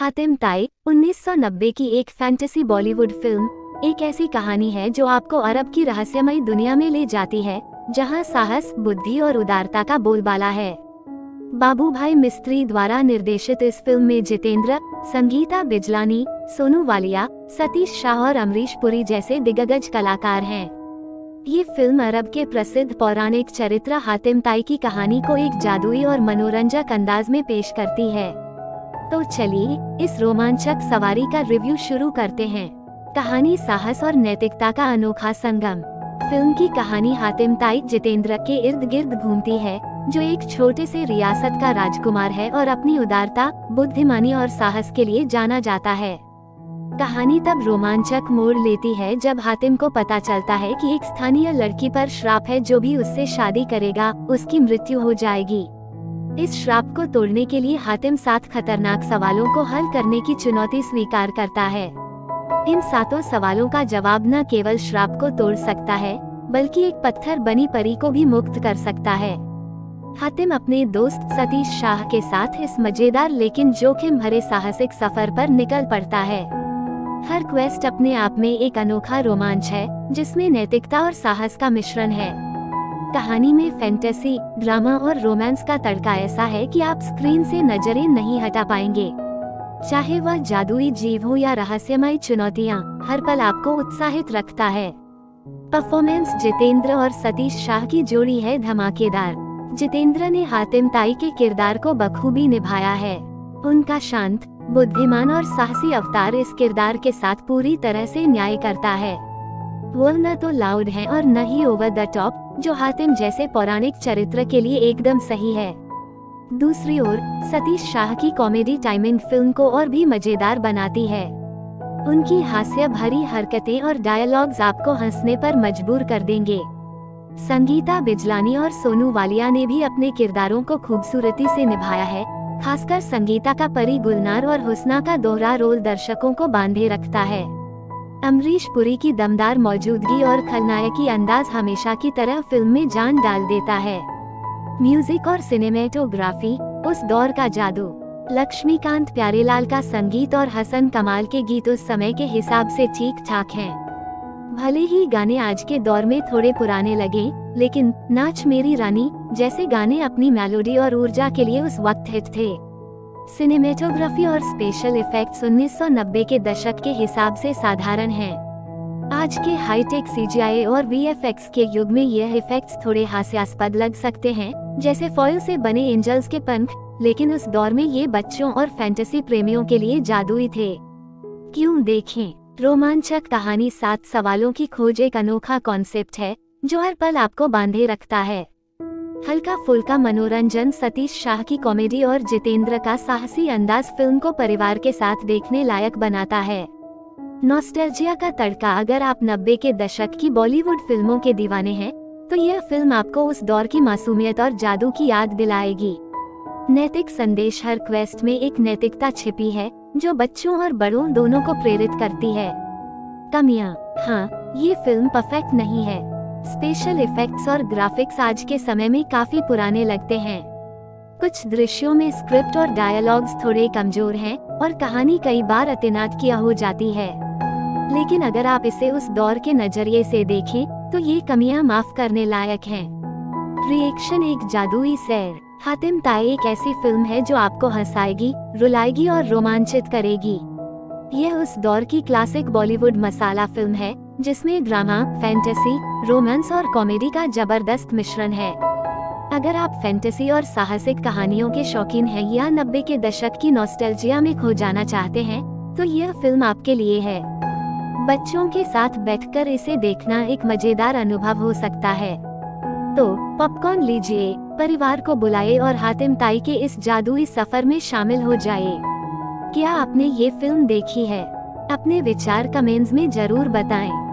हातिम ताई 1990 की एक फैंटेसी बॉलीवुड फिल्म एक ऐसी कहानी है जो आपको अरब की रहस्यमयी दुनिया में ले जाती है, जहां साहस, बुद्धि और उदारता का बोलबाला है। बाबू भाई मिस्त्री द्वारा निर्देशित इस फिल्म में जितेंद्र, संगीता बिजलानी, सोनू वालिया, सतीश शाह और अमरीश पुरी जैसे दिग्गज कलाकार हैं। ये फिल्म अरब के प्रसिद्ध पौराणिक चरित्र हातिम ताई की कहानी को एक जादुई और मनोरंजक अंदाज में पेश करती है। तो चलिए इस रोमांचक सवारी का रिव्यू शुरू करते हैं। कहानी साहस और नैतिकता का अनोखा संगम। फिल्म की कहानी हातिम ताई जितेंद्र के इर्द गिर्द घूमती है, जो एक छोटे से रियासत का राजकुमार है और अपनी उदारता, बुद्धिमानी और साहस के लिए जाना जाता है। कहानी तब रोमांचक मोड़ लेती है जब हातिम को पता चलता है कि एक स्थानीय लड़की पर श्राप है, जो भी उससे शादी करेगा उसकी मृत्यु हो जाएगी। इस श्राप को तोड़ने के लिए हातिम 7 खतरनाक सवालों को हल करने की चुनौती स्वीकार करता है। इन 7 सवालों का जवाब न केवल श्राप को तोड़ सकता है, बल्कि एक पत्थर बनी परी को भी मुक्त कर सकता है। हातिम अपने दोस्त सतीश शाह के साथ इस मजेदार लेकिन जोखिम भरे साहसिक सफर पर निकल पड़ता है। हर क्वेस्ट अपने आप में एक अनोखा रोमांच है, जिसमें नैतिकता और साहस का मिश्रण है। कहानी में फैंटेसी, ड्रामा और रोमांस का तड़का ऐसा है कि आप स्क्रीन से नजरें नहीं हटा पाएंगे। चाहे वह जादुई जीव हो या रहस्यमयी चुनौतियां, हर पल आपको उत्साहित रखता है। परफॉर्मेंस जितेंद्र और सतीश शाह की जोड़ी है धमाकेदार। जितेंद्र ने हातिम ताई के किरदार को बखूबी निभाया है। उनका शांत, बुद्धिमान और साहसी अवतार इस किरदार के साथ पूरी तरह से न्याय करता है। वो न तो लाउड है और न ही ओवर द टॉप, जो हातिम जैसे पौराणिक चरित्र के लिए एकदम सही है। दूसरी ओर सतीश शाह की कॉमेडी टाइमिंग फिल्म को और भी मजेदार बनाती है। उनकी हास्य भरी हरकतें और डायलॉग्स आपको हंसने पर मजबूर कर देंगे। संगीता बिजलानी और सोनू वालिया ने भी अपने किरदारों को खूबसूरती से निभाया है। खासकर संगीता का परी गुलनार और हुस्ना का दोहरा रोल दर्शकों को बांधे रखता है। अमरीश पुरी की दमदार मौजूदगी और खलनायकी अंदाज हमेशा की तरह फिल्म में जान डाल देता है। म्यूजिक और सिनेमेटोग्राफी उस दौर का जादू। लक्ष्मीकांत प्यारेलाल का संगीत और हसन कमाल के गीत उस समय के हिसाब से ठीक ठाक हैं। भले ही गाने आज के दौर में थोड़े पुराने लगे, लेकिन नाच मेरी रानी जैसे गाने अपनी मेलोडी और ऊर्जा के लिए उस वक्त हिट थे। सिनेमेटोग्राफी और स्पेशल इफेक्ट्स 1990 के दशक के हिसाब से साधारण हैं। आज के हाईटेक सीजीआई और वीएफएक्स के युग में यह इफेक्ट्स थोड़े हास्यास्पद लग सकते हैं, जैसे फॉयल से बने एंजल्स के पंख, लेकिन उस दौर में ये बच्चों और फैंटेसी प्रेमियों के लिए जादुई थे। क्यों देखें? रोमांचक कहानी 7 सवालों की खोज एक अनोखा कॉन्सेप्ट है, जो हर पल आपको बांधे रखता है। हल्का फुल्का मनोरंजन, सतीश शाह की कॉमेडी और जितेंद्र का साहसी अंदाज फिल्म को परिवार के साथ देखने लायक बनाता है। नॉस्टैल्जिया का तड़का। अगर आप 90 के दशक की बॉलीवुड फिल्मों के दीवाने हैं, तो यह फिल्म आपको उस दौर की मासूमियत और जादू की याद दिलाएगी। नैतिक संदेश। हर क्वेस्ट में एक नैतिकता छिपी है, जो बच्चों और बड़ों दोनों को प्रेरित करती है। कमियां। हाँ, ये फिल्म परफेक्ट नहीं है। स्पेशल इफेक्ट्स और ग्राफिक्स आज के समय में काफी पुराने लगते हैं। कुछ दृश्यों में स्क्रिप्ट और डायलॉग्स थोड़े कमजोर हैं और कहानी कई बार अतिनाटकीय हो जाती है। लेकिन अगर आप इसे उस दौर के नजरिए से देखें, तो ये कमियां माफ करने लायक हैं। रिएक्शन। एक जादुई सैर। हातिम ताई एक ऐसी फिल्म है जो आपको हंसाएगी, रुलाएगी और रोमांचित करेगी। यह उस दौर की क्लासिक बॉलीवुड मसाला फिल्म है, जिसमें ड्रामा, फैंटेसी, रोमांस और कॉमेडी का जबरदस्त मिश्रण है। अगर आप फैंटेसी और साहसिक कहानियों के शौकीन हैं या 90 के दशक की नॉस्टैल्जिया में खो जाना चाहते हैं, तो यह फिल्म आपके लिए है। बच्चों के साथ बैठकर इसे देखना एक मजेदार अनुभव हो सकता है। तो पॉपकॉर्न लीजिए, परिवार को बुलाए और हातिम ताई के इस जादुई सफर में शामिल हो जाइए। क्या आपने ये फिल्म देखी है? अपने विचार कमेंट्स में जरूर बताएं।